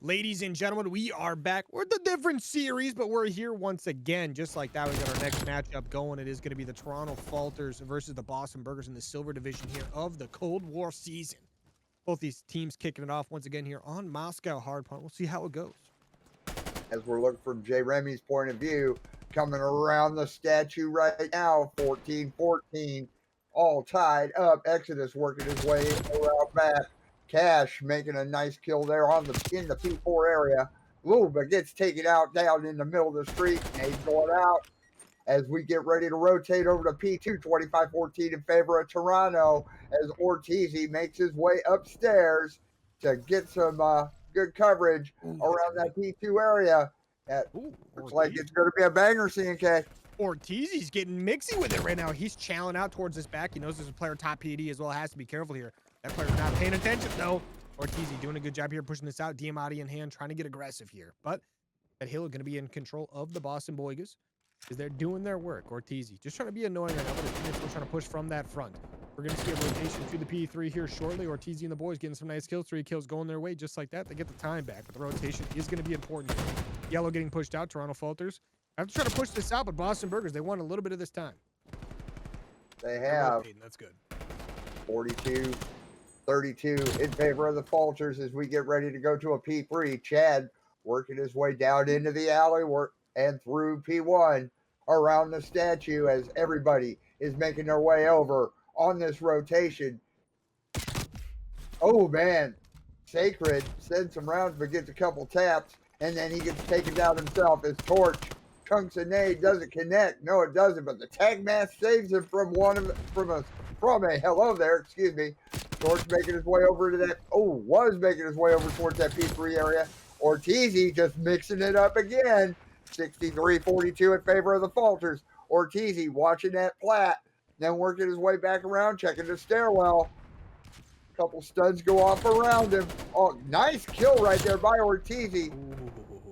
Ladies and gentlemen, we are back. We're the different series, but we're here once again. Just like that, we got our next matchup going. It is going to be the Toronto Falters versus the Boston Burgers in the silver division here of the Cold War season. Both these teams kicking it off once again here on Moscow Hardpoint. We'll see how it goes. As we're looking from Jay Remy's point of view, coming around the statue right now, 14-14, all tied up. Exodus working his way around back. Cash making a nice kill there in the P4 area. Ooh, but gets taken out down in the middle of the street. Nade going out as we get ready to rotate over to P2, 25-14 in favor of Toronto, as Ortiz makes his way upstairs to get some good coverage around that P2 area. That looks like it's going to be a banger, CNK. Ortiz getting mixy with it right now. He's challenging out towards his back. He knows there's a player top PD as well. Has to be careful here. That player's not paying attention, though. Ortiz doing a good job here, pushing this out. Diamatti in hand, trying to get aggressive here. But that Hill going to be in control of the Boston Boygas because they're doing their work. Ortiz just trying to be annoying right now, but his teammates still trying to push from that front. We're going to see a rotation to the P3 here shortly. Ortiz and the boys getting some nice kills. 3 kills going their way just like that. They get the time back, but the rotation is going to be important. Yellow getting pushed out. Toronto Falters. I have to try to push this out, but Boston Burgers, they won a little bit of this time. They have. That's good. 42-32 in favor of the Falters as we get ready to go to a P3. Chad working his way down into the alley and through P1 around the statue as everybody is making their way over on this rotation. Oh, man. Sacred sends some rounds but gets a couple taps, and then he gets taken down himself as Torch chunks a nade, doesn't connect. No, it doesn't, but the tag mask saves him from a hello there, excuse me. Torch making his way over to that, was making his way over towards that P3 area. Ortiz just mixing it up again. 63-42 in favor of the Falters. Ortiz watching that plat, then working his way back around, checking the stairwell. A couple studs go off around him. Oh, nice kill right there by Ortiz.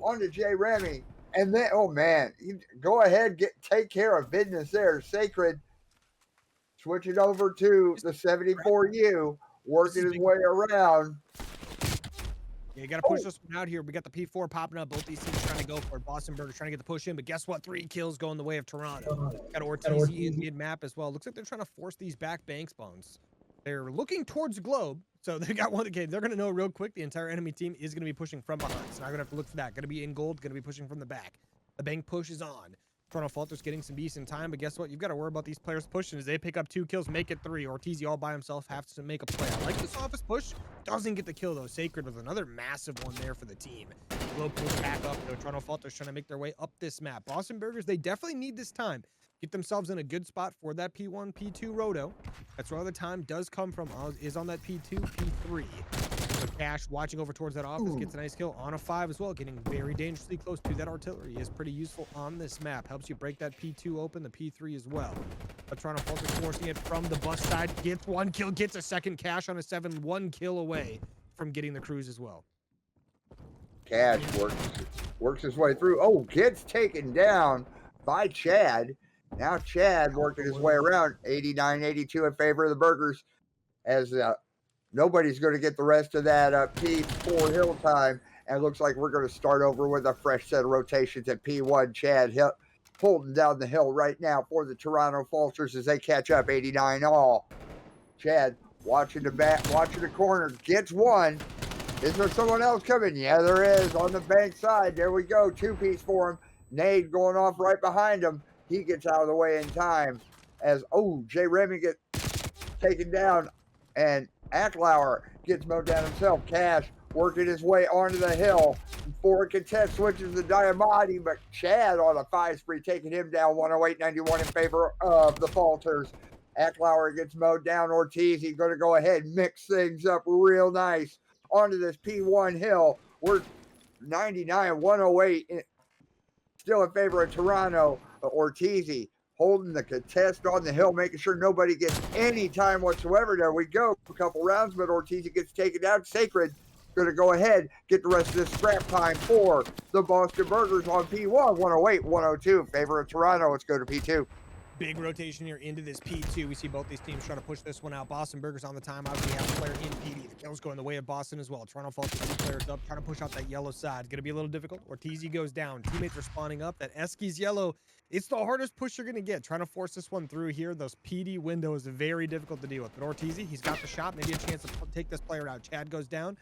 Onto Jay Remy. And then, oh man, go ahead, take care of business there. Sacred switching over to the 74U, working his way around. Yeah, you got to push this one out here. We got the P4 popping up. Both these teams trying to go for it. Boston Burgers trying to get the push in, but guess what? 3 kills going the way of Toronto. Got Ortiz in mid-map as well. Looks like they're trying to force these back bank spawns. They're looking towards the globe, so they got one again. They're going to know real quick the entire enemy team is going to be pushing from behind, so now I'm going to have to look for that. Going to be in gold, going to be pushing from the back. The bank push is on. Toronto Falters getting some decent time, but guess what? You've got to worry about these players pushing as they pick up 2 kills, make it 3. Ortiz all by himself has to make a play. I like this office push. Doesn't get the kill, though. Sacred with another massive one there for the team. Low pull back up, though. Toronto Falters trying to make their way up this map. Boston Burgers, they definitely need this time. Get themselves in a good spot for that P1, P2 roto. That's where all the time does come from, is on that P2, P3. So Cash watching over towards that office, gets a nice kill on a 5 as well, getting very dangerously close to that artillery. Is pretty useful on this map. Helps you break that P2 open, the P3 as well. But Toronto Falters forcing it from the bus side, gets 1 kill, gets a second. Cash on a 7, 1 kill away from getting the cruise as well. Cash works his way through. Oh, gets taken down by Chad. Now Chad working his way around. 89-82 in favor of the Burgers as nobody's going to get the rest of that P4 hill time. And it looks like we're going to start over with a fresh set of rotations at P1. Chad holding down the hill right now for the Toronto Falters as they catch up 89 all. Chad watching the back, watching the corner, gets 1. Is there someone else coming? Yeah, there is on the bank side. There we go. 2-piece for him. Nade going off right behind him. He gets out of the way in time as, Jay Remy gets taken down and Acklauer gets mowed down himself. Cash working his way onto the hill. For a contest switches to Diamatti, but Chad on a 5 spree taking him down 108-91 in favor of the Falters. Acklauer gets mowed down. Ortiz, he's going to go ahead and mix things up real nice onto this P1 hill. We're 99-108 still in favor of Toronto. Ortiz holding the contest on the hill, making sure nobody gets any time whatsoever. There we go. A couple rounds, but Ortiz gets taken down. Sacred going to go ahead, get the rest of this scrap time for the Boston Burgers on P1. 108-102 in favor of Toronto. Let's go to P2. Big rotation here into this P2. We see both these teams trying to push this one out. Boston Burgers on the time. Obviously, have a player in PD. The kills go in the way of Boston as well. Toronto Falters, 2 players up, trying to push out that yellow side. Going to be a little difficult. Ortiz goes down. Teammates are spawning up. That Eski's yellow. It's the hardest push you're going to get. Trying to force this one through here. Those PD windows are very difficult to deal with. But Ortiz, he's got the shot. Maybe a chance to take this player out. Chad goes down.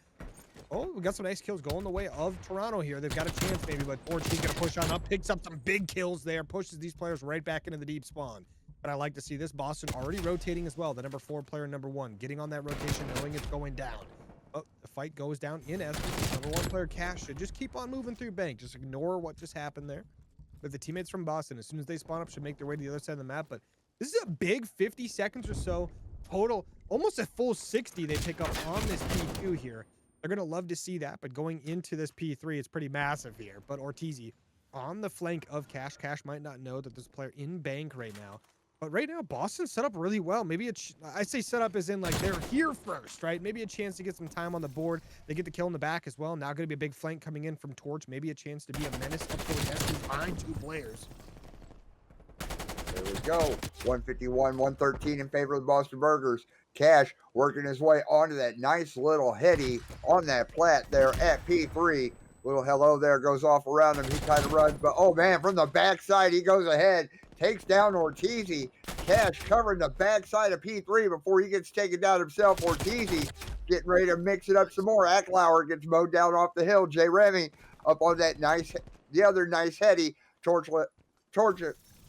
Oh, we got some nice kills going the way of Toronto here. They've got a chance maybe, but Ortiz going to push on up. Picks up some big kills there. Pushes these players right back into the deep spawn. But I like to see this. Boston already rotating as well. The number 4 player, number 1, getting on that rotation, knowing it's going down. Oh, the fight goes down in Estes. Number 1 player, Cash, should just keep on moving through bank. Just ignore what just happened there. But the teammates from Boston, as soon as they spawn up, should make their way to the other side of the map. But this is a big 50 seconds or so total. Almost a full 60 they pick up on this P2 here. They're going to love to see that. But going into this P3, it's pretty massive here. But Ortiz on the flank of Cash. Cash might not know that there's a player in bank right now. But right now, Boston set up really well. Maybe I say set up as in like they're here first, right? Maybe a chance to get some time on the board. They get the kill in the back as well. Now going to be a big flank coming in from Torch. Maybe a chance to be a menace up towards Estes behind 2 players. There we go. 151, 113 in favor of the Boston Burgers. Cash working his way onto that nice little heady on that plat there at P3. Little hello there goes off around him. He kind of runs, but oh man, from the backside, he goes ahead, takes down Ortiz. Cash covering the backside of P3 before he gets taken down himself. Ortiz getting ready to mix it up some more. Acklauer gets mowed down off the hill. J. Remy up on that the other nice heady. Torch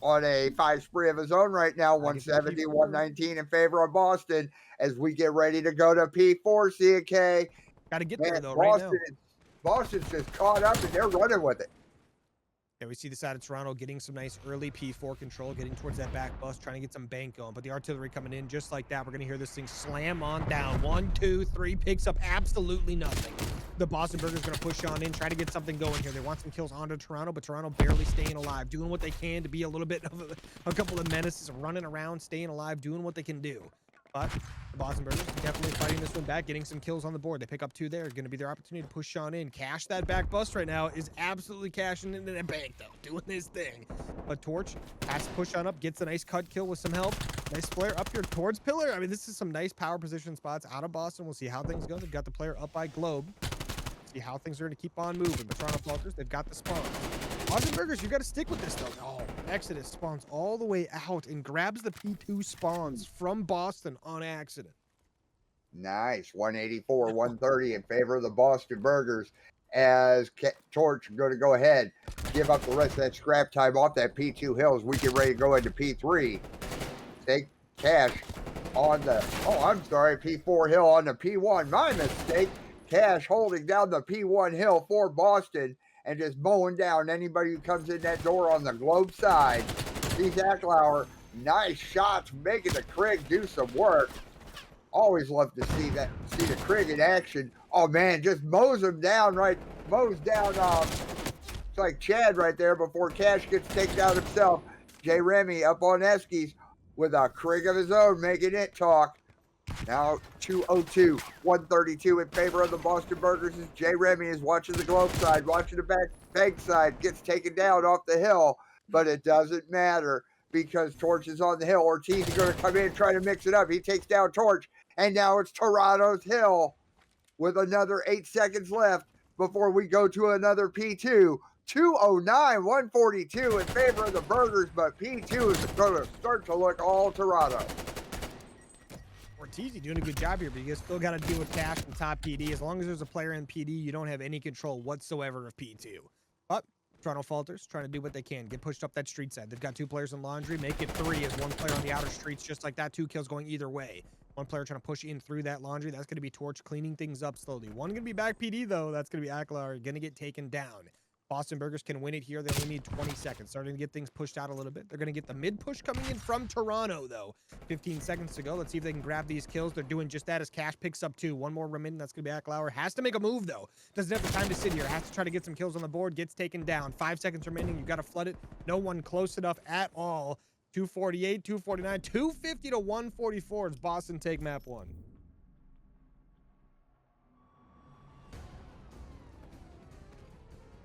on a 5 spree of his own right now. 170, 119 in favor of Boston as we get ready to go to P4, CK. Got to get there though, right now. Boston's just caught up and they're running with it. Yeah, we see the side of Toronto getting some nice early P4 control, getting towards that back bus, trying to get some bank going. But the artillery coming in just like that. We're going to hear this thing slam on down. 1, 2, 3, picks up absolutely nothing. The Boston Burgers going to push on in, try to get something going here. They want some kills onto Toronto, but Toronto barely staying alive, doing what they can to be a little bit of a couple of menaces, running around, staying alive, doing what they can do. But the Boston Burgers definitely fighting this one back, getting some kills on the board. They pick up 2 there. Going to be their opportunity to push on in. Cash that back bust right now is absolutely cashing into that bank, though, doing his thing. But Torch has to push on up, gets a nice cut kill with some help. Nice flare up here towards Pillar. I mean, this is some nice power position spots out of Boston. We'll see how things go. They've got the player up by Globe. See how things are going to keep on moving. But Toronto Falters, they've got the spawn. Boston Burgers, you got to stick with this, though. Oh, Exodus spawns all the way out and grabs the P2 spawns from Boston on accident. Nice. 184, 130 in favor of the Boston Burgers as Torch going to go ahead, give up the rest of that scrap time off that P2 hill as we get ready to go into P3. Take Cash on the, P4 hill on the P1. My mistake. Cash holding down the P1 hill for Boston and just mowing down anybody who comes in that door on the Globe side. These Acklauer, nice shots, making the Krig do some work. Always love to see the Krig in action. Oh man, just mows him down, mows down, it's like Chad right there before Cash gets taken out himself. J. Remy up on Eskies with a Krig of his own, making it talk. Now 202, 132 in favor of the Boston Burgers as J. Remy is watching the Globe side, watching the bank side, gets taken down off the hill, but it doesn't matter because Torch is on the hill. Ortiz is going to come in and try to mix it up. He takes down Torch, and now it's Toronto's hill with another 8 seconds left before we go to another P2. 209, 142 in favor of the Burgers, but P2 is going to start to look all Toronto. Ortiz doing a good job here, but you still got to deal with Cash and top PD. As long as there's a player in PD, you don't have any control whatsoever of P2. But Toronto Falters trying to do what they can. Get pushed up that street side. They've got 2 players in laundry. Make it 3 as 1 player on the outer streets. Just like that, 2 kills going either way. 1 player trying to push in through that laundry. That's going to be Torch cleaning things up slowly. 1 going to be back PD, though. That's going to be Acklauer going to get taken down. Boston Burgers can win it here. They only need 20 seconds. Starting to get things pushed out a little bit. They're going to get the mid push coming in from Toronto, though. 15 seconds to go. Let's see if they can grab these kills. They're doing just that as Cash picks up 2. 1 more remaining. That's going to be Acklauer. Has to make a move, though. Doesn't have the time to sit here. Has to try to get some kills on the board. Gets taken down. 5 seconds remaining. You've got to flood it. No one close enough at all. 248, 249, 250 to 144 as Boston take map 1.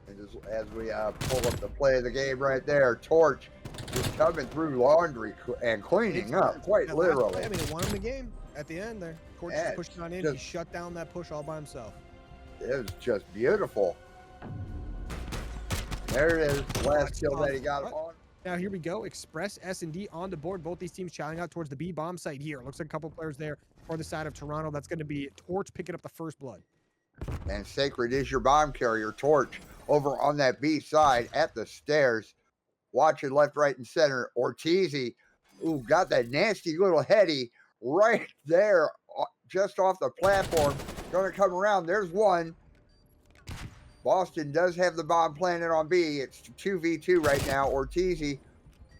And as we pull up the play of the game right there, Torch just coming through laundry and cleaning up, quite That last literally. play, I mean, it won him the game at the end there. Torch Yeah, just pushed on in. just- He shut down that push all by himself. It was just beautiful. There it is, the last kill that he got on. Now here we go. Express S&D on the board. Both these teams shouting out towards the B bomb site here. Looks like a couple players there for the side of Toronto. That's going to be Torch picking up the first blood. And Sacred is your bomb carrier. Torch over on that B side at the stairs. Watching left, right, and center. Ortiz, ooh, got that nasty little heady right there, just off the platform. Going to come around. There's one. Boston does have the bomb planted on B. It's 2v2 right now. Ortiz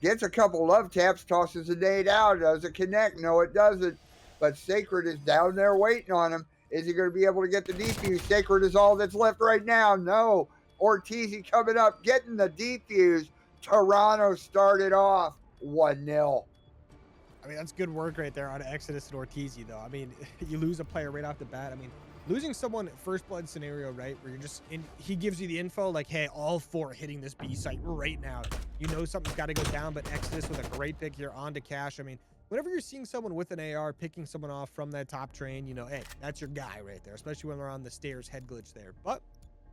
gets a couple love taps, tosses a nade out. Does it connect? No, it doesn't. But Sacred is down there waiting on him. Is he going to be able to get the defuse? Sacred is all that's left right now. No. Ortiz coming up, getting the defuse. Toronto started off 1-0. I mean, that's good work right there on Exodus and Ortiz, though. I mean, you lose a player right off the bat. I mean, losing someone first blood scenario, right, where you're just in, he gives you the info like, hey, all four hitting this B site right now. You know something's got to go down, but Exodus with a great pick here on to Cash. I mean, whenever you're seeing someone with an AR picking someone off from that top train, you know, hey, that's your guy right there, especially when they're on the stairs head glitch there. But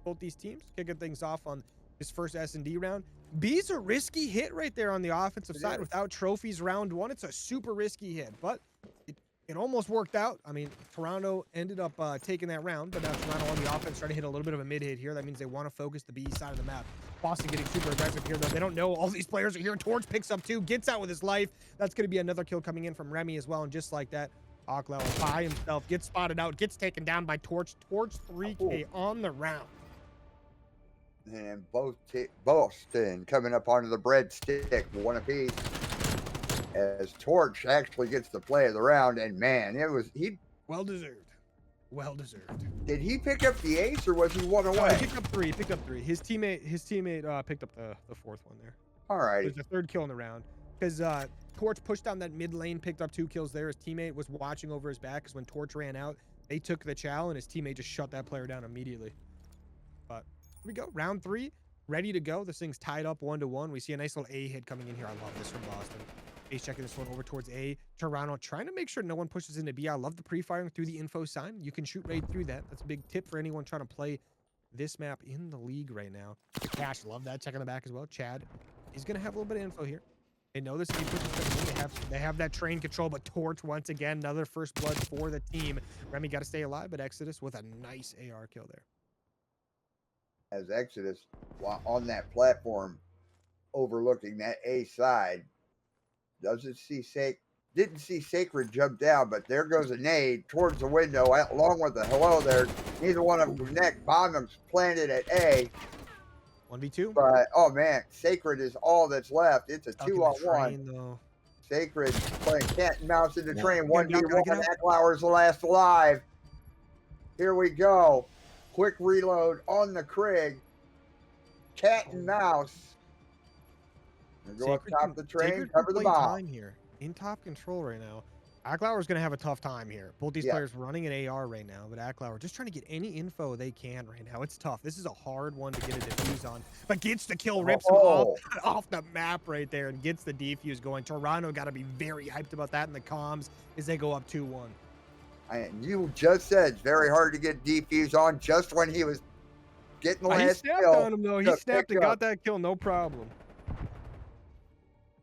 both these teams kicking things off on his first S&D round. B's a risky hit right there on the offensive side without trophies round one. It's a super risky hit, but it almost worked out. I mean, Toronto ended up taking that round, but now Toronto on the offense trying to hit a little bit of a mid hit here. That means they want to focus the B side of the map. Boston getting super aggressive here, though. They don't know all these players are here. Torch picks up two, gets out with his life. That's going to be another kill coming in from Remy as well. And just like that, Ocklauer by himself gets spotted out, gets taken down by Torch. Torch 3K on the round. And Boston coming up onto the breadstick, one apiece. As Torch actually gets the play of the round, and man, he well deserved. Well deserved. Did he pick up the ace or was he one away? No, he picked up three. His teammate picked up the fourth one there. All right. There's the third kill in the round because Torch pushed down that mid lane, picked up 2 kills there. His teammate was watching over his back because when Torch ran out, they took the chow and his teammate just shut that player down immediately. But here we go, round 3, ready to go. This thing's tied up 1-1. We see a nice little A hit coming in here. I love this from Boston. Ace checking this one over towards A. Toronto trying to make sure no one pushes into B. I love the pre-firing through the info sign. You can shoot right through that. That's a big tip for anyone trying to play this map in the league right now. Cash, love that. Check on the back as well. Chad, he's going to have a little bit of info here. They know this. They have that train control, but Torch once again, another first blood for the team. Remy got to stay alive, but Exodus with a nice AR kill there. As Exodus on that platform overlooking that A side, didn't see Sacred jump down, but there goes a nade towards the window along with the hello there. Neither one of them connect. Bombs planted at A. 1v2. But oh man, Sacred is all that's left. It's a 2-on-1. Sacred playing cat and mouse in the train. 1v1. Ocklauer's the last alive. Here we go. Quick reload on the Krig. Cat and mouse. Go up top of the train, cover the bomb. Time here. In top control right now. Ocklauer's going to have a tough time here. Both these players running an AR right now, but Ocklauer just trying to get any info they can right now. It's tough. This is a hard one to get a defuse on, but gets the kill, rips him off the map right there and gets the defuse going. Toronto got to be very hyped about that in the comms as they go up 2-1. And you just said it's very hard to get defuse on just when he was getting the last kill. He snapped on him, though. He snapped and got that kill, no problem.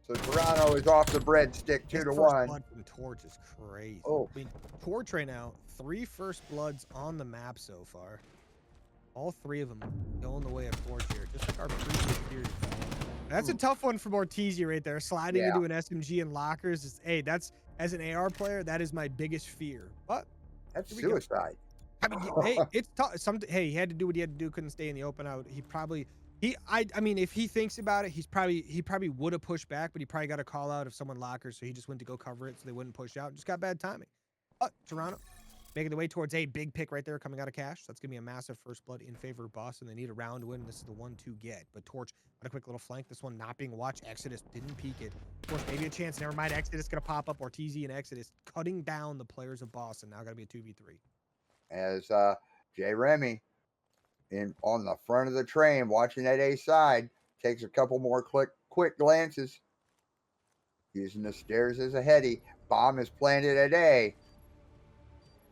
So Toronto is off the breadstick 2-1. Blood from Torch is crazy. Oh. I mean, Torch right now, 3 first bloods on the map so far. All 3 of them going the way of Torch here, just like our previous series. That's a tough one from Ortiz right there. Sliding into an SMG and lockers. Hey, that's, as an AR player, that is my biggest fear. But that's suicide. I mean, hey, it's tough. Hey, he had to do what he had to do. Couldn't stay in the open out. I mean, if he thinks about it, he probably would have pushed back, but he probably got a call out of someone lockers, so he just went to go cover it, so they wouldn't push out. Just got bad timing. But Toronto making the way towards a big pick right there coming out of Cash. That's gonna be a massive first blood in favor of Boston. They need a round win. This is the 1-2 get. But Torch on a quick little flank. This one not being watched. Exodus didn't peek it. Torch maybe a chance. Never mind. Exodus gonna pop up. Ortiz and Exodus cutting down the players of Boston. Now gotta be a 2v3. As J. Remy on the front of the train, watching that A side, takes a couple more quick glances. Using the stairs as a heady. Bomb is planted at A.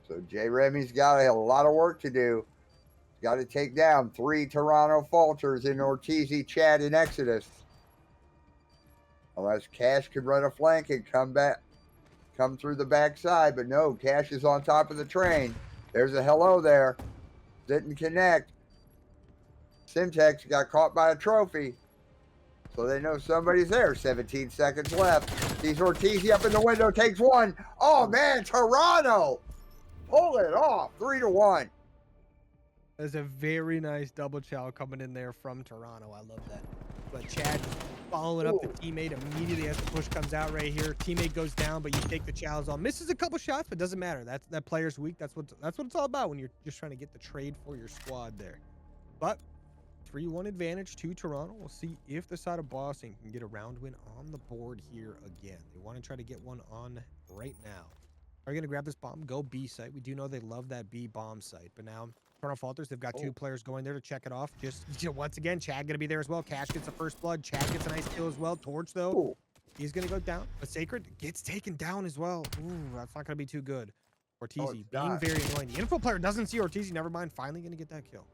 So J. Remy's got a lot of work to do. He's got to take down 3 Toronto Falters in Ortiz, Chad, and Exodus. Unless Cash could run a flank and come through the backside, but no, Cash is on top of the train. There's a hello there. Didn't connect. Syntax got caught by a trophy. So they know somebody's there. 17 seconds left. Sees Ortiz up in the window, takes one. Oh man, Toronto! Pull it off. 3-1. There's a very nice double chow coming in there from Toronto. I love that. But Chad following up the teammate immediately as the push comes out right here. Teammate goes down, but you take the chows on. Misses a couple shots, but doesn't matter. That player's weak. That's what it's all about when you're just trying to get the trade for your squad there. But 3-1 advantage to Toronto. We'll see if the side of Boston can get a round win on the board here again. They want to try to get one on right now. Are you going to grab this bomb? Go B site. We do know they love that B bomb site, but now Toronto Falters, they've got 2 players going there to check it off. Just, once again, Chad going to be there as well. Cash gets the first blood. Chad gets a nice kill as well. Torch, though, he's going to go down. But Sacred gets taken down as well. Ooh, that's not going to be too good. Ortiz being very annoying. The info player doesn't see Ortiz. Never mind. Finally going to get that kill.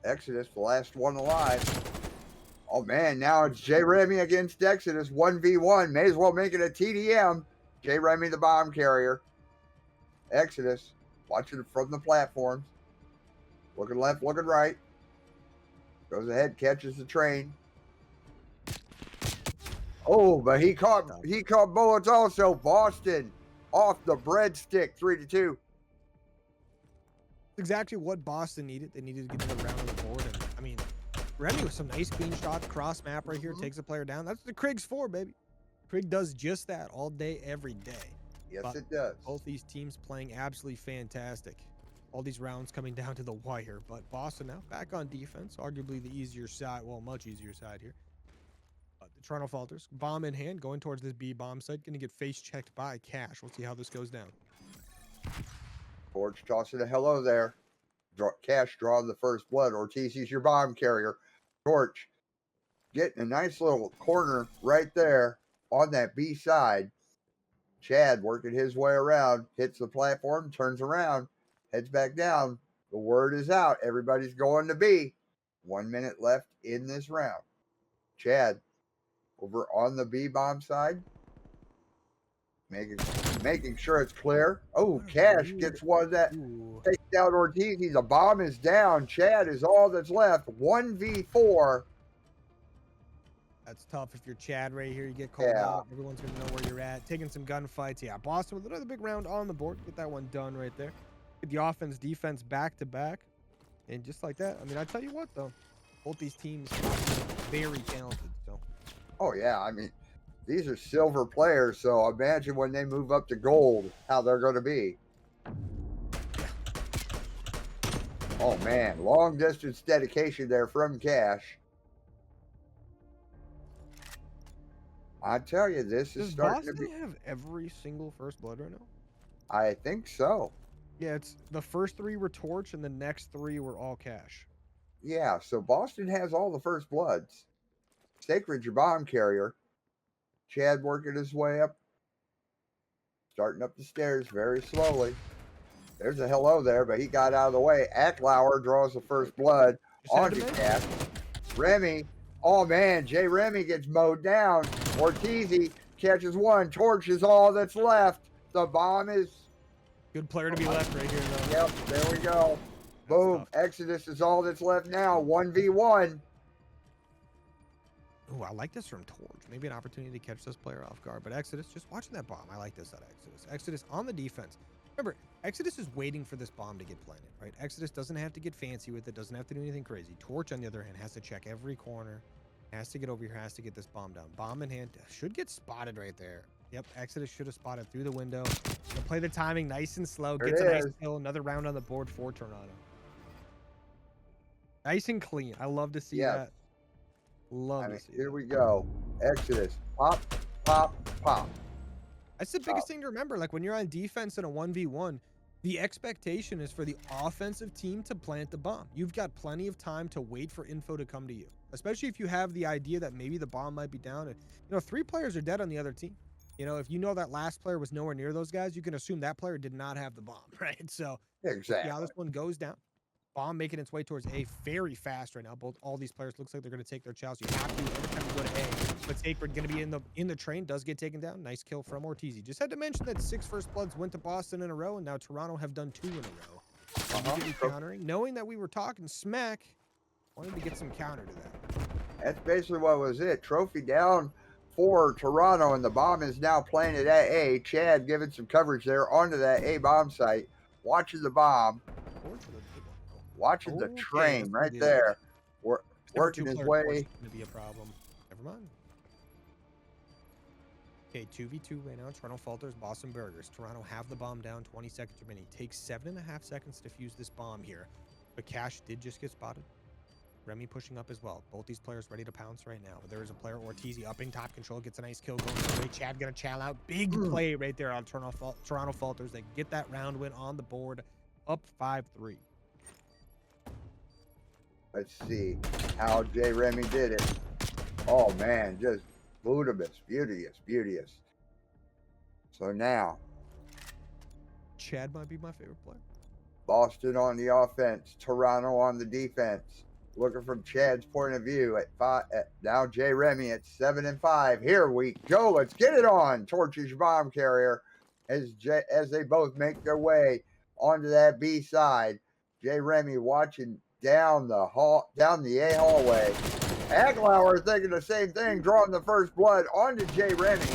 Exodus, the last one alive. Oh, man, now it's J. Remy against Exodus. 1v1. May as well make it a TDM. J. Remy, the bomb carrier. Exodus, watching from the platforms. Looking left, looking right. Goes ahead, catches the train. Oh, but he caught bullets also. Boston off the breadstick, 3-2. Exactly what Boston needed. They needed to get another round on the board. And I mean, Remy with some nice clean shots, cross map right here, takes a player down. That's what Krieg's for, baby. Krieg does just that all day, every day. Yes, but it does. Both these teams playing absolutely fantastic. All these rounds coming down to the wire, but Boston now back on defense, arguably the easier side, well, much easier side here. The Toronto Falters, bomb in hand, going towards this B bomb site, going to get face checked by Cash. We'll see how this goes down. Torch tossing a hello there. Cash drawing the first blood. Ortiz is your bomb carrier. Torch getting a nice little corner right there on that B side. Chad working his way around, hits the platform, turns around, heads back down. The word is out. Everybody's going to B. 1 minute left in this round. Chad over on the B bomb side. Making sure it's clear. Oh, Cash gets one that takes down Ortiz. The bomb is down. Chad is all that's left. 1v4. That's tough if you're Chad right here. You get called out. Everyone's going to know where you're at. Taking some gunfights. Yeah, Boston with another big round on the board. Get that one done right there. Get the offense, defense back to back. And just like that, I mean, I tell you what, though. Both these teams are very talented. So. Oh, yeah. I mean, these are silver players, so imagine when they move up to gold, how they're going to be. Oh, man. Long distance dedication there from Cash. I tell you, this is starting to be... Does Boston have every single first blood right now? I think so. Yeah, it's the first 3 were Torch, and the next 3 were all Cash. Yeah, so Boston has all the first bloods. Sacred, your bomb carrier. Chad working his way up. Starting up the stairs very slowly. There's a hello there, but he got out of the way. Acklauer draws the first blood onto Cash. Remy. Oh, man, J. Remy gets mowed down. Ortiz catches one. Torch is all that's left. The bomb is... Good player to be left right here, though. Yep, there we go. Boom. Exodus is all that's left now. 1v1. Oh, I like this from Torch. Maybe an opportunity to catch this player off guard. But Exodus, just watching that bomb. I like this at Exodus. Exodus on the defense. Remember, Exodus is waiting for this bomb to get planted, right? Exodus doesn't have to get fancy with it. Doesn't have to do anything crazy. Torch, on the other hand, has to check every corner. Has to get over here. Has to get this bomb down. Bomb in hand. Should get spotted right there. Yep, Exodus should have spotted through the window. Gonna play the timing nice and slow. Gets a nice kill. Another round on the board for Toronto. Nice and clean. I love to see that. Love to see here we go. Exodus. Pop, pop, pop. That's the biggest thing to remember. Like when you're on defense in a 1v1, The expectation is for the offensive team to plant the bomb. You've got plenty of time to wait for info to come to you, especially if you have the idea that maybe the bomb might be down. And, 3 players are dead on the other team. If you know that last player was nowhere near those guys, you can assume that player did not have the bomb, right? So see how Exactly. this one goes down. Bomb making its way towards A very fast right now. All these players looks like they're going to take their chows. You have to every time you go to A. But Sacred going to be in the train, does get taken down. Nice kill from Ortiz. Just had to mention that 6 first bloods went to Boston in a row, and now Toronto have done 2 in a row. Immediately countering, knowing that we were talking smack, wanted to get some counter to that. That's basically what was it. Trophy down for Toronto, and the bomb is now planted at A. Chad giving some coverage there onto that A bomb site, watching the bomb. Watching the train right there, working his way. Going to be a problem. Never mind. Okay, 2v2 right now. Toronto Falters, Boston Burgers. Toronto have the bomb down. 20 seconds remaining. Takes 7.5 seconds to fuse this bomb here. But Cash did just get spotted. Remy pushing up as well. Both these players ready to pounce right now. There is a player, Ortiz, up in top control. Gets a nice kill going away. Chad gonna chow out. Big play right there on Toronto Falters. They get that round win on the board. Up 5-3. Let's see how J. Remy did it. Oh, man, just beauteous. So now, Chad might be my favorite player. Boston on the offense, Toronto on the defense. Looking from Chad's point of view at 5. Now J. Remy at 7-5. Here we go. Let's get it on. Torches bomb carrier as they both make their way onto that B side. J. Remy watching down the A hallway. Aglauer thinking the same thing, drawing the first blood onto J. Remy.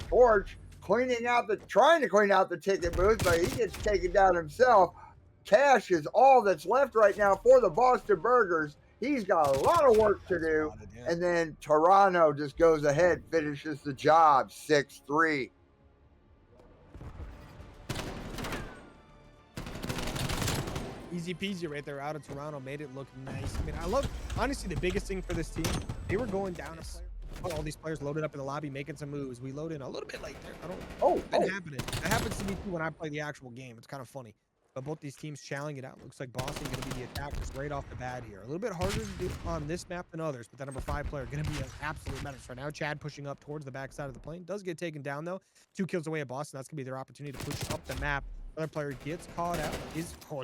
Torch trying to clean out the ticket booth, but he gets taken down himself. Cash is all that's left right now for the Boston Burgers. He's got a lot of work to do. And then Toronto just goes ahead, finishes the job 6-3. Easy peasy right there out of Toronto. Made it look nice. I mean, I love, honestly, the biggest thing for this team, they were going down a player. All these players loaded up in the lobby, making some moves. We load in a little bit late there. That happens to me too when I play the actual game. It's kind of funny. But both these teams challenging it out. Looks like Boston going to be the attackers right off the bat here. A little bit harder to do on this map than others, but that number 5 player going to be an absolute menace right now. Chad pushing up towards the backside of the plane. Does get taken down, though. 2 kills away at Boston. That's going to be their opportunity to push up the map. Other player gets caught out.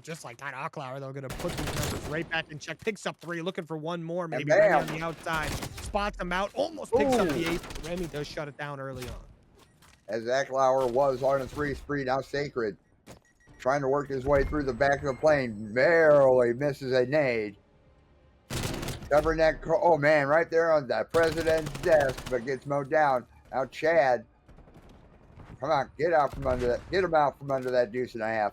Just like that Aklauer, they're going to put these numbers right back in check. Picks up 3, looking for 1 more, maybe right on the outside. Spots them out, almost picks up the 8th. Remy does shut it down early on. As Aklauer was on a 3 spree, now Sacred trying to work his way through the back of the plane. Barely misses a nade. Covering that, oh man, right there on the president's desk, but gets mowed down. Now Chad, come on, get out from under that, get him out from under that 2.5.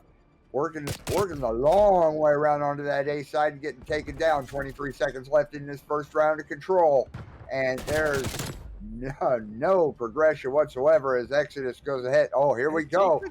Working the long way around onto that A side and getting taken down. 23 seconds left in this first round of control. And there's no progression whatsoever as Exodus goes ahead. Oh, here we go.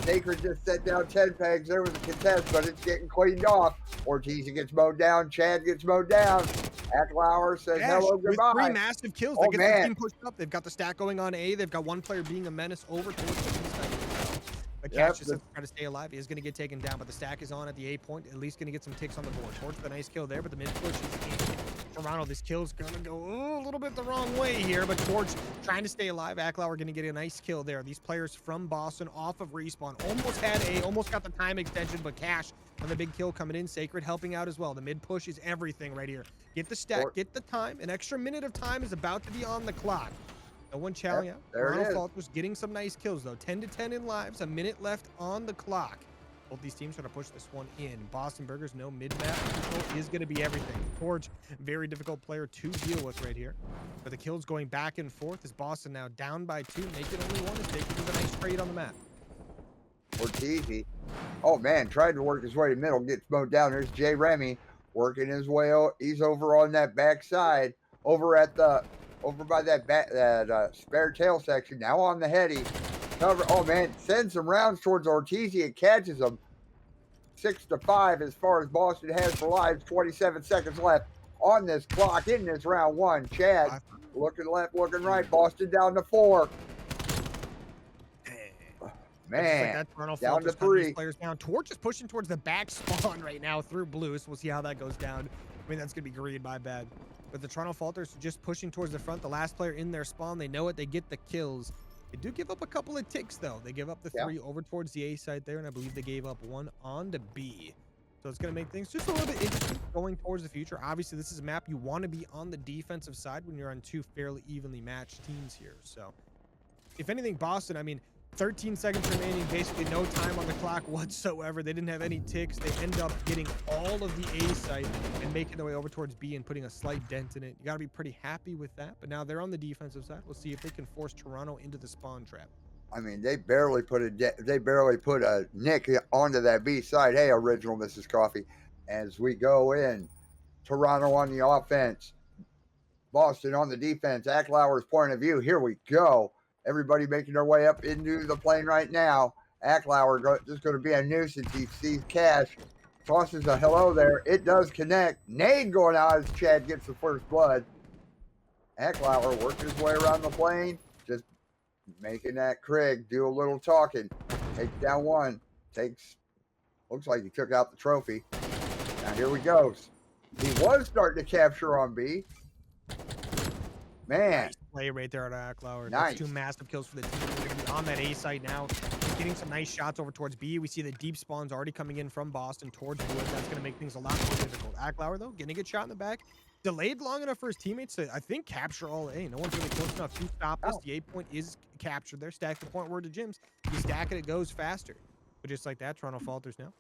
Sacred just set down 10 pegs. There was a contest, but it's getting cleaned off. Ortiz gets mowed down. Chad gets mowed down. Aklauer says hello, goodbye. With 3 massive kills, they get the team pushed up. They've got the stack going on A. They've got 1 player being a menace over towards the B side. But Cash just trying to stay alive. He is going to get taken down, but the stack is on at the A point. At least going to get some ticks on the board. Towards the nice kill there, but the mid push is in. Toronto, this kill's going to go a little bit the wrong way here, but Torch trying to stay alive. Aklauer going to get a nice kill there. These players from Boston off of respawn. Almost had A, almost got the time extension, but Cash on the big kill coming in. Sacred helping out as well. The mid push is everything right here. Get the stack, get the time. An extra minute of time is about to be on the clock. No one challenging out. Toronto Falters getting some nice kills, though. 10-10 in lives. A minute left on the clock. Both these teams trying to push this one in. Boston Burgers, no mid-map control is going to be everything. Torch, very difficult player to deal with right here. But the kills going back and forth as Boston now down by 2. Make it only 1 as they can do a nice trade on the map. Ortiz, oh man, tried to work his way to middle, gets mowed down. There's J. Remy working his way. He's over on that back side, over by that spare tail section. Now on the heady. Cover. Oh man, sends some rounds towards Ortiz and catches them. 6-5 as far as Boston has for lives. 27 seconds left on this clock in this round 1. Chad looking left, looking right. Boston down to 4. But just like Man, that, Toronto down to Falters cutting these 3. players down. Torch is pushing towards the back spawn right now through blue, so we'll see how that goes down. I mean, that's going to be green, my bad. But the Toronto Falters just pushing towards the front. The last player in their spawn, they know it. They get the kills. They do give up a couple of ticks, though. They give up the 3 over towards the A side there, and I believe they gave up 1 on the B. So it's going to make things just a little bit interesting going towards the future. Obviously, this is a map you want to be on the defensive side when you're on 2 fairly evenly matched teams here. So if anything, Boston, I mean, 13 seconds remaining, basically no time on the clock whatsoever. They didn't have any ticks. They end up getting all of the A site and making their way over towards B and putting a slight dent in it. You got to be pretty happy with that. But now they're on the defensive side. We'll see if they can force Toronto into the spawn trap. I mean, they barely put a nick onto that B side. Hey, original Mrs. Coffee. As we go in, Toronto on the offense, Boston on the defense. Acklauer's point of view. Here we go. Everybody making their way up into the plane right now. Acklauer just going to be a nuisance. He sees Cash, tosses a hello there. It does connect. Nade going out as Chad gets the first blood. Acklauer working his way around the plane, just making that Craig do a little talking. Takes down 1. Looks like he took out the trophy. Now here we go. He was starting to capture on B. Man. Nice play right there at Acklauer. Nice. That's 2 massive kills for the team. They're going to be on that A site now. Getting some nice shots over towards B. We see the deep spawns already coming in from Boston towards Wood. That's going to make things a lot more difficult. Acklauer, though, getting a good shot in the back. Delayed long enough for his teammates to, I think, capture all A. No one's really close enough to stop this. The A point is captured there. Stack the point word to Jim's. You stack it, it goes faster. But just like that, Toronto Falters now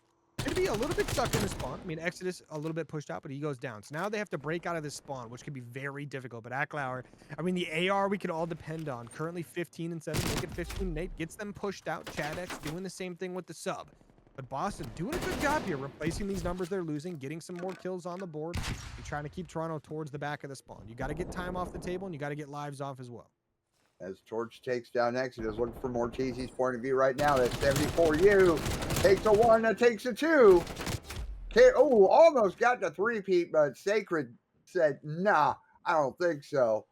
going to be a little bit stuck in the spawn. I mean, Exodus a little bit pushed out, but he goes down. So now they have to break out of this spawn, which could be very difficult. But Acklauer, I mean, the AR we could all depend on. Currently 15 and 7, make it 15 and 8. Gets them pushed out. Chadex doing the same thing with the sub. But Boston doing a good job here, replacing these numbers they're losing, getting some more kills on the board, and trying to keep Toronto towards the back of the spawn. You got to get time off the table, and you got to get lives off as well. As Torch takes down Exodus, looking for Mortizi's point of view right now. That 74U takes a 1, that takes a 2. Oh, almost got the 3-peat, but Sacred said, nah, I don't think so.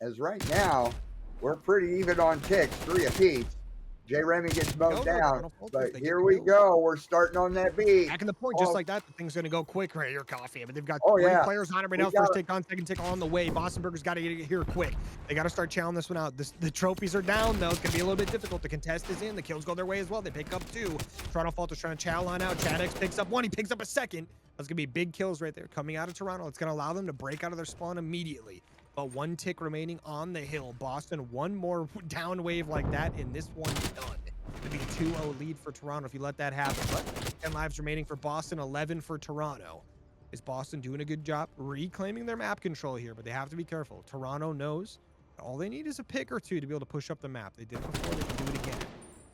As right now, we're pretty even on ticks, 3 apiece. J. Remy gets mowed down, but here we go. We're starting on that B. Back in the point, just like that, the thing's going to go quick right here, Coffee. I mean, they've got 3 players on it right now. First tick on, second tick on the way. Boston Burgers got to get here quick. They got to start chowing this one out. The trophies are down, though. It's going to be a little bit difficult. The contest is in. The kills go their way as well. They pick up 2. Toronto Falters trying to chow line out. Chadex picks up 1. He picks up a second. That's going to be big kills right there coming out of Toronto. It's going to allow them to break out of their spawn immediately. But 1 tick remaining on the hill. Boston, 1 more down wave like that, and this one's done. It'd be a 2-0 lead for Toronto if you let that happen. But 10 lives remaining for Boston, 11 for Toronto. Is Boston doing a good job reclaiming their map control here? But they have to be careful. Toronto knows all they need is a pick or 2 to be able to push up the map. They did it before, they can do it again.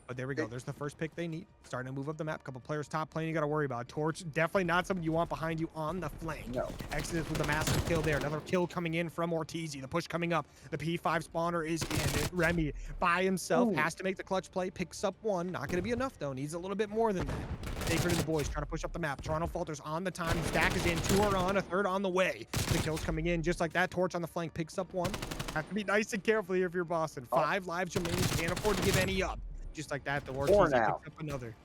But there we go. There's the first pick they need. Starting to move up the map. Couple players top plane you got to worry about. Torch, definitely not someone you want behind you on the flank. No. Exodus with a massive kill there. Another kill coming in from Ortiz. The push coming up. The P5 spawner is in. Remy by himself has to make the clutch play. Picks up 1. Not going to be enough, though. Needs a little bit more than that. Sacred and the boys trying to push up the map. Toronto Falters on the time. Stack is in. 2 are on. A 3rd on the way. The kills coming in just like that. Torch on the flank picks up 1. Have to be nice and careful here if you're Boston. 5 lives remaining. Can't afford to give any up. Just like that, the Ortiz picks up another.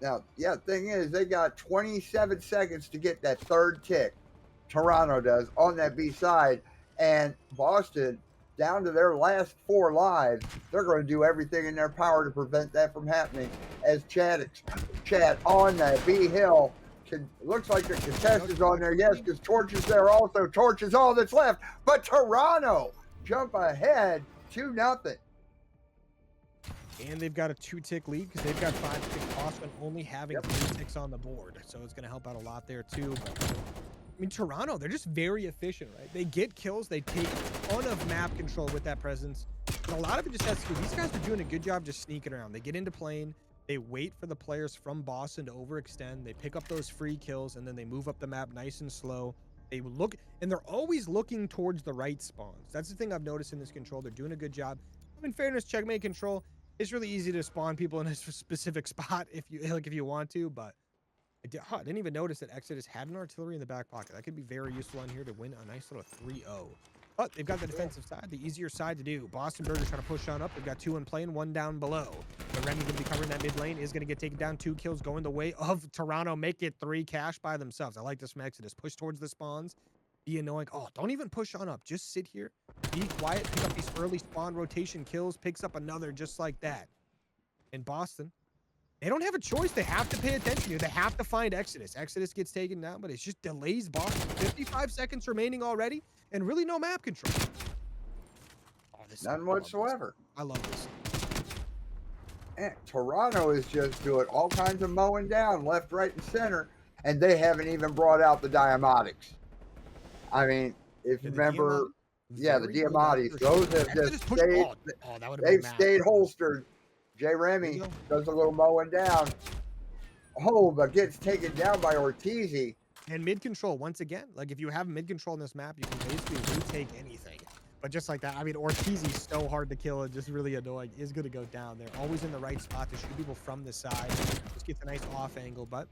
Now, yeah, thing is, they got 27 seconds to get that 3rd tick. Toronto does on that B side, and Boston, down to their last 4 lives, they're going to do everything in their power to prevent that from happening. As Chad on that B hill, looks like the contest is on there, yes, because Torch is there also. Torch is all that's left, but Toronto jump ahead 2-0. And they've got a 2-tick lead because they've got 5 ticks. Boston only having 3 ticks on the board. So it's going to help out a lot there too. But, I mean, Toronto, they're just very efficient, right? They get kills. They take a ton of map control with that presence. And a lot of it just has to do, these guys are doing a good job just sneaking around. They get into plane. They wait for the players from Boston to overextend. They pick up those free kills, and then they move up the map nice and slow. They look, and they're always looking towards the right spawns. That's the thing I've noticed in this control. They're doing a good job. In fairness, checkmate control, it's really easy to spawn people in a specific spot if you want to, but I didn't even notice that Exodus had an artillery in the back pocket. That could be very useful on here to win a nice little 3-0. But they've got the defensive side, the easier side to do. Boston Burgers trying to push on up. They've got 2 in play and 1 down below. But Remy going to be covering that mid lane, is going to get taken down. 2 kills going the way of Toronto. Make it 3 cash by themselves. I like this from Exodus. Push towards the spawns. Be annoying. Oh, don't even push on up. Just sit here. Be quiet. Pick up these early spawn rotation kills. Picks up another just like that. In Boston, they don't have a choice. They have to pay attention here. They have to find Exodus. Exodus gets taken down, but it's just delays Boston. 55 seconds remaining already, and really no map control. Oh, None whatsoever. I love this. And Toronto is just doing all kinds of mowing down left, right, and center, and they haven't even brought out the Diamotics. I mean, if you remember, the Diamotics, those have just stayed, they've stayed holstered. J. Remy does a little mowing down. Oh, but gets taken down by Ortiz. And mid control, once again, like if you have mid control in this map, you can basically retake anything. But just like that, I mean, Ortiz is so hard to kill and just really annoying. Is going to go down there. Always in the right spot to shoot people from the side. Just gets a nice off angle. But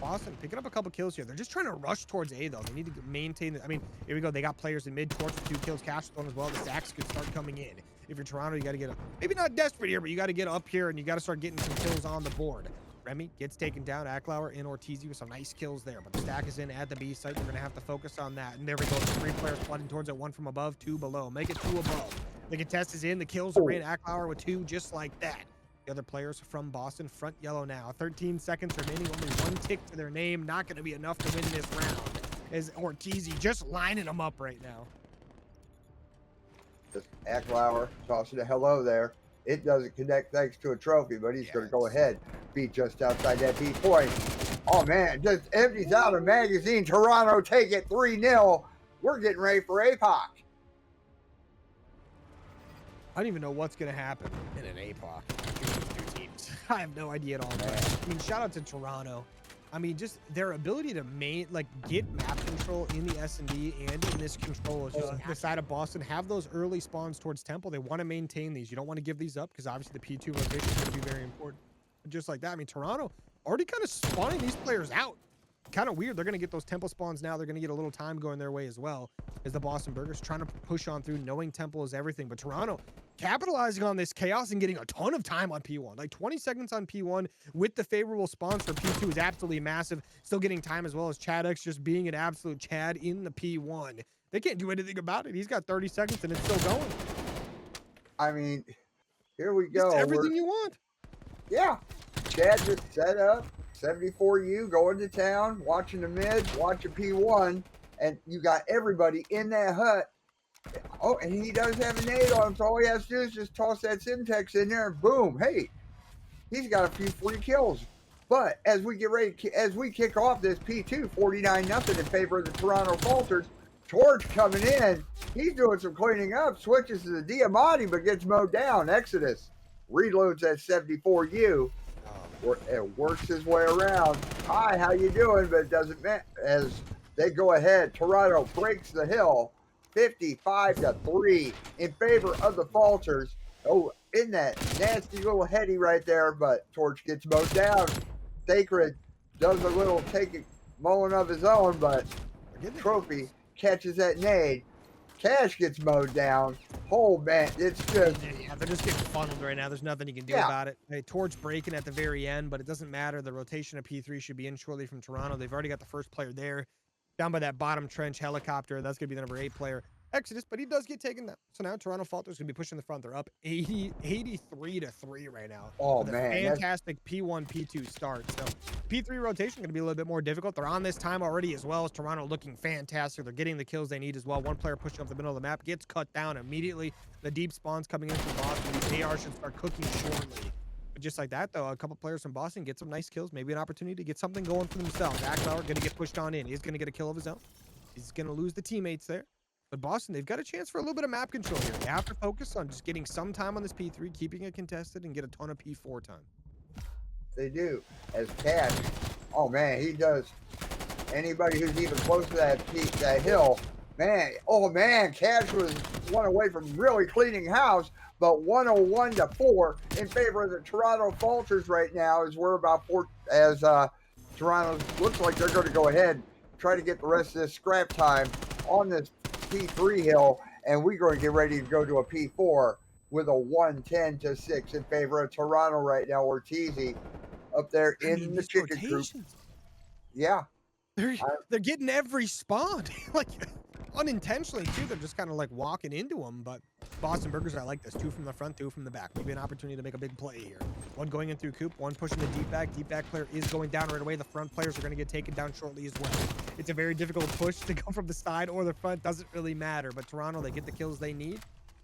Boston picking up a couple kills here. They're just trying to rush towards A, though. They need to maintain. I mean, here we go. They got players in mid. Torch with 2 kills. Cash thrown as well. The stacks could start coming in. If you're Toronto, you got to get up. Maybe not desperate here, but you got to get up here and you got to start getting some kills on the board. Remy gets taken down. Acklauer and Ortiz with some nice kills there. But the stack is in at the B site. They're going to have to focus on that. And there we go. 3 players flooding towards it. 1 from above, 2 below. Make it 2 above. The contest is in. The kills are in. Acklauer with 2 just like that. The other players from Boston, front yellow now. 13 seconds remaining. Only 1 tick to their name. Not going to be enough to win this round. As Ortiz just lining them up right now. Just Acklauer tossing a hello there. It doesn't connect thanks to a trophy, but he's going to go ahead. Be just outside that B point. Oh, man, just empties out a magazine. Toronto take it 3-0. We're getting ready for APOC. I don't even know what's going to happen in an APOC between these 2 teams. I have no idea at all. I mean, shout out to Toronto. I mean, just their ability to get map control in the S&D and in this control is just the side of Boston. Have those early spawns towards Temple. They want to maintain these. You don't want to give these up because obviously the P2 rotation is going to be very important. But just like that, I mean, Toronto already kind of spawning these players out. Kind of weird. They're going to get those Temple spawns now. They're going to get a little time going their way as well as the Boston Burgers trying to push on through, knowing Temple is everything. But Toronto capitalizing on this chaos and getting a ton of time on P1. Like 20 seconds on P1 with the favorable spawns for P2 is absolutely massive. Still getting time as well as ChadX just being an absolute Chad in the P1. They can't do anything about it. He's got 30 seconds and it's still going. I mean, here we go. It's everything you want. Yeah. Chad just set up. 74U going to town, watching the mids, watching P1, and you got everybody in that hut. Oh, and he does have a nade on him, so all he has to do is just toss that Simtex in there, and boom, hey, he's got a few free kills. But as we get ready, as we kick off this P2, 49-0 in favor of the Toronto Falters. Torch coming in, he's doing some cleaning up, switches to the Diamante, but gets mowed down. Exodus reloads that 74U. It works his way around. Hi, how you doing? But it doesn't matter as they go ahead. Toronto breaks the hill, 55-3 in favor of the Falters. Oh, in that nasty little heady right there, but Torch gets mowed down. Sacred does a little mowing of his own, but Trophy catches that nade. Cash gets mowed down. Oh, man, it's just... Yeah, they're just getting funneled right now. There's nothing you can do about it. Hey, Torch breaking at the very end, but it doesn't matter. The rotation of P3 should be in shortly from Toronto. They've already got the first player there. Down by that bottom trench helicopter. That's going to be the number 8 player. Exodus, but he does get taken down. So now Toronto Falters going to be pushing the front. They're up 83-3 right now. Oh, man. Fantastic P1, P2 start. So P3 rotation going to be a little bit more difficult. They're on this time already as well as Toronto looking fantastic. They're getting the kills they need as well. 1 player pushing up the middle of the map, gets cut down immediately. The deep spawns coming in from Boston. These AR should start cooking shortly. But just like that, though, a couple players from Boston get some nice kills. Maybe an opportunity to get something going for themselves. Acklauer going to get pushed on in. He's going to get a kill of his own. He's going to lose the teammates there. But Boston, they've got a chance for a little bit of map control here. They have to focus on just getting some time on this P3, keeping it contested, and get a ton of P4 time. They do. As Cash, oh, man, he does. Anybody who's even close to that hill, man, oh, man, Cash was 1 away from really cleaning house, but 101-4 in favor of the Toronto Falters right now as we're about 4, as Toronto looks like they're going to go ahead and try to get the rest of this scrap time on this P3 hill And we're going to get ready to go to a P4 with a 110-6 in favor of Toronto right now. Ortiz up there I mean, in the these chicken coop. rotations. Yeah. They're getting every spawn, like unintentionally too. They're just kind of like walking into them. But Boston Burgers, I like this. 2 from the front, 2 from the back. Maybe an opportunity to make a big play here. One going in through coop, one pushing the deep back. Deep back player is going down right away. The front players are going to get taken down shortly as well. It's a very difficult push to go from the side or the front. Doesn't really matter. But Toronto, they get the kills they need.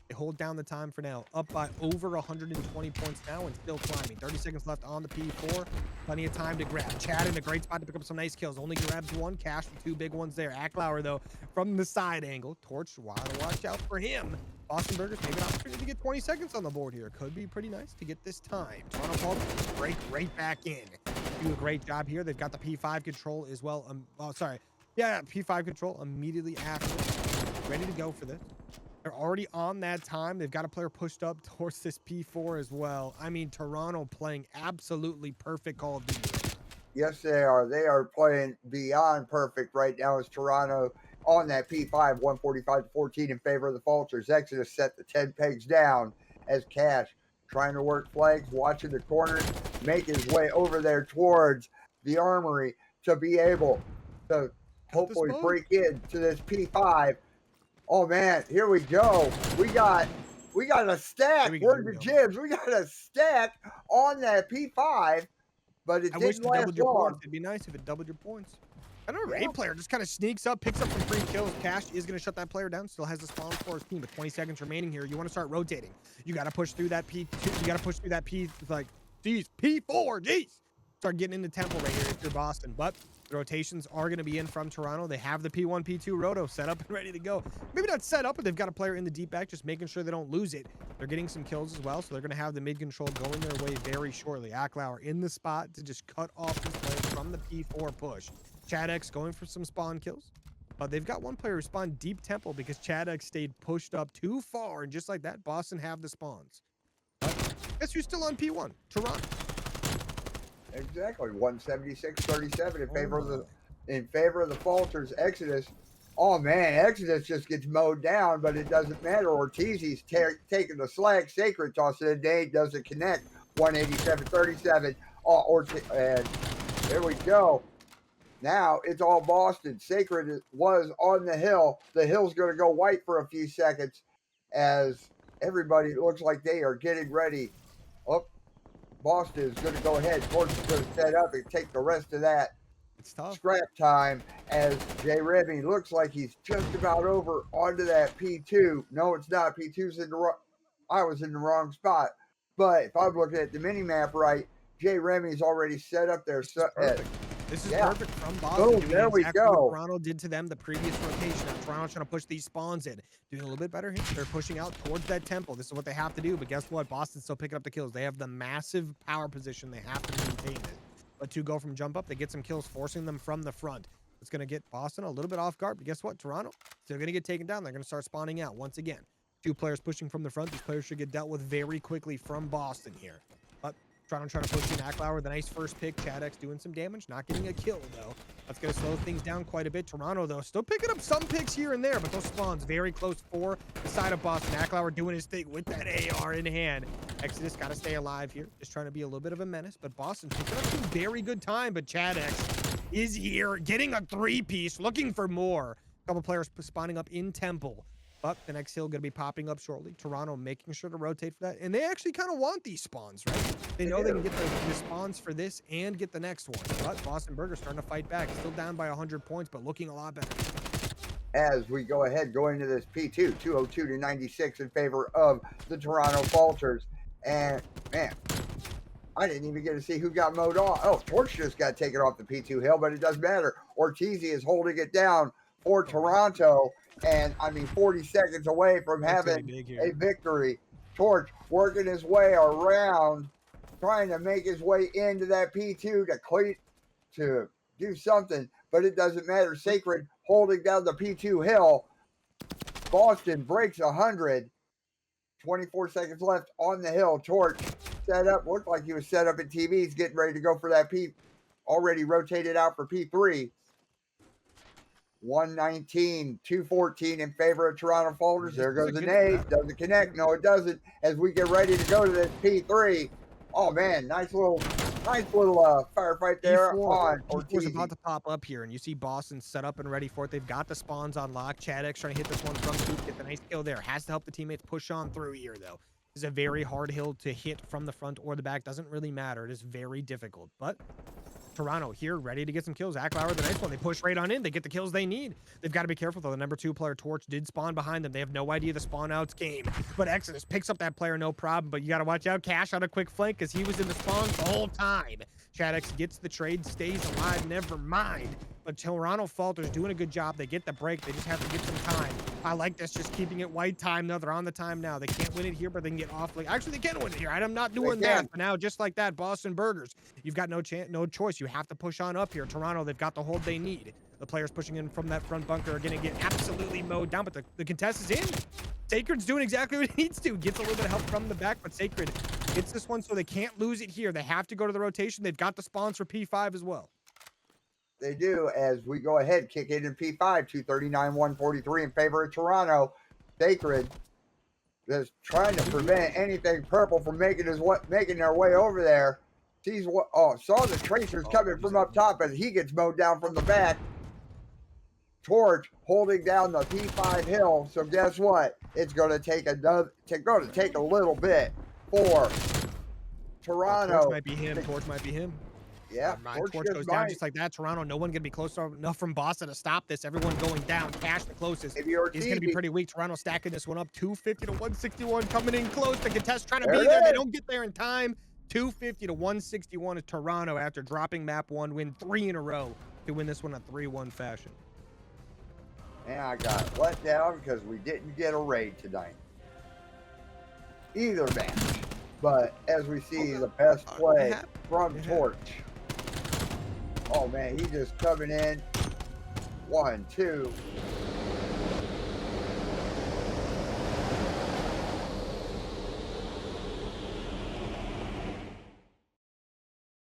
They hold down the time for now, up by over 120 points now and still climbing. 30 seconds left on the P4. Plenty of time to grab. Chad in a great spot to pick up some nice kills. Only grabs 1. Cash with 2 big ones there. Acklauer, though, from the side angle. Torch, watch out for him. Boston Burgers, maybe an opportunity to get 20 seconds on the board here. Could be pretty nice to get this time. Toronto Falters break right back in. Do a great job here. They've got the P5 control as well. Yeah, P5 control immediately after. Ready to go for this. They're already on that time. They've got a player pushed up towards this P4 as well. I mean, Toronto playing absolutely perfect Call of Duty. Yes, they are. They are playing beyond perfect right now as Toronto on that P5, 145-14 in favor of the Falters. Exodus set the 10 pegs down as Cash trying to work flags, watching the corners, make his way over there towards the armory to be able to hopefully break into this P5. Oh man, here we go. We got a stack. Where's the jibs? We got a stack on that P5, but it didn't last long. It'd be nice if it doubled your points. I don't know, A player just kind of sneaks up, picks up some free kills. Cash is going to shut that player down. Still has the spawn for his team, but 20 seconds remaining here. You want to start rotating. You got to push through that P2. You got to push through that P4. Geez. Start getting into temple right here if you're Boston, but the rotations are going to be in from Toronto. They have the P1, P2 roto set up and ready to go. Maybe not set up, but they've got a player in the deep back, just making sure they don't lose it. They're getting some kills as well, so they're going to have the mid control going their way very shortly. Acklauer in the spot to just cut off this player from the P4 push. Chad X going for some spawn kills. They've got one player who spawned deep temple because Chad X stayed pushed up too far, and just like that, Boston have the spawns. But guess who's still on P1? Toronto. Exactly, 176-37 in favor of the Falters. Exodus, oh man, Exodus just gets mowed down, but it doesn't matter. Ortiz taking the slack. Sacred toss it. Dane doesn't connect. 187-37. And there we go. Now it's all Boston. Sacred was on the hill. The hill's going to go white for a few seconds as everybody looks like they are getting ready. Oh, Boston is going to go ahead. Torch is going to set up and take the rest of that scrap time as Jay Remy looks like he's just about over onto that P2. No, it's not. P2's in the wrong. I was in the wrong spot. But if I'm looking at the mini map right, Jay Remy's already set up there. This is perfect from Boston. Oh, there we go. What Toronto did to them the previous rotation. Now Toronto's trying to push these spawns in. Doing a little bit better here. They're pushing out towards that temple. This is what they have to do. But guess what? Boston's still picking up the kills. They have the massive power position. They have to maintain it. But to go from jump up, they get some kills, forcing them from the front. It's going to get Boston a little bit off guard. But guess what? Toronto, still going to get taken down. They're going to start spawning out once again. 2 players pushing from the front. These players should get dealt with very quickly from Boston here. But Toronto trying to push in Acklauer. The nice first pick. Chad X doing some damage. Not getting a kill, though. That's going to slow things down quite a bit. Toronto, though, still picking up some picks here and there, but those spawns very close for the side of Boston. Acklauer doing his thing with that AR in hand. Exodus got to stay alive here. Just trying to be a little bit of a menace, but Boston picking up some very good time, but Chad X is here, getting a 3-piece, looking for more. A couple players spawning up in temple. But the next hill going to be popping up shortly. Toronto making sure to rotate for that. And they actually kind of want these spawns, right? They know they can get the spawns for this and get the next one. But Boston Burgers starting to fight back. Still down by 100 points, but looking a lot better. As we go ahead, going to this P2, 202-96 in favor of the Toronto Falters. And, man, I didn't even get to see who got mowed off. Oh, Torch just got taken off the P2 hill, but it doesn't matter. Ortiz is holding it down for Toronto. And, I mean, 40 seconds away from having a victory. Torch working his way around, trying to make his way into that P2 to do something, but it doesn't matter. Sacred holding down the P2 hill. Boston breaks 100. 24 seconds left on the hill. Torch set up. Looked like he was set up at TV. He's getting ready to go for that P. Already rotated out for P3. 119, 214 in favor of Toronto Falters. There This is goes a the good nade. Doesn't connect. No, it doesn't. As we get ready to go to this P3. Oh man, nice little firefight there on P4's Ortiz. about to pop up here, and you see Boston set up and ready for it. They've got the spawns on lock. Chadek's trying to hit this one from two, get the nice kill there. Has to help the teammates push on through here, though. This is a very hard hill to hit from the front or the back. Doesn't really matter. It is very difficult, but Toronto here ready to get some kills. Acklauer, the nice one. They push right on in. They get the kills they need. They've got to be careful, though. The number 2 player, Torch, did spawn behind them. They have no idea the spawn outs game. But Exodus picks up that player, no problem. But you got to watch out. Cash on a quick flank because he was in the spawns the whole time. Shadex gets the trade, stays alive, never mind. But Toronto Falters doing a good job. They get the break. They just have to get some time. I like this, just keeping it white time. No, they're on the time now. They can't win it here, but they can get off. Like, actually, they can win it here. I'm not doing that. But now, just like that, Boston Burgers, you've got no choice. You have to push on up here. Toronto, they've got the hold they need. The players pushing in from that front bunker are going to get absolutely mowed down, but the contest is in. Sacred's doing exactly what he needs to. Gets a little bit of help from the back, but Sacred gets this one, so they can't lose it here. They have to go to the rotation. They've got the spawns for P5 as well. They do, as we go ahead, kick it in P5, 239, 143 in favor of Toronto. Sacred is trying to prevent anything purple from making their way over there. Sees what? Oh, saw the tracers coming from up top as he gets mowed down from the back. Torch holding down the P5 hill. So guess what? It's going to take a little bit for Toronto. Torch might be him. Torch might be him. Yeah, Torch goes down just like that. Toronto, no one going to be close enough from Boston to stop this. Everyone going down. Cash the closest. He's going to be pretty weak. Toronto stacking this one up. 250 to 161 coming in close. The contest trying to be there. They don't get there in time. 250 to 161 is Toronto after dropping map 1, win 3 in a row to win this one in 3-1 fashion. And I got let down because we didn't get a raid tonight. Either match. But as we see, the best play from Torch. Oh man, he's just coming in. 1, 2,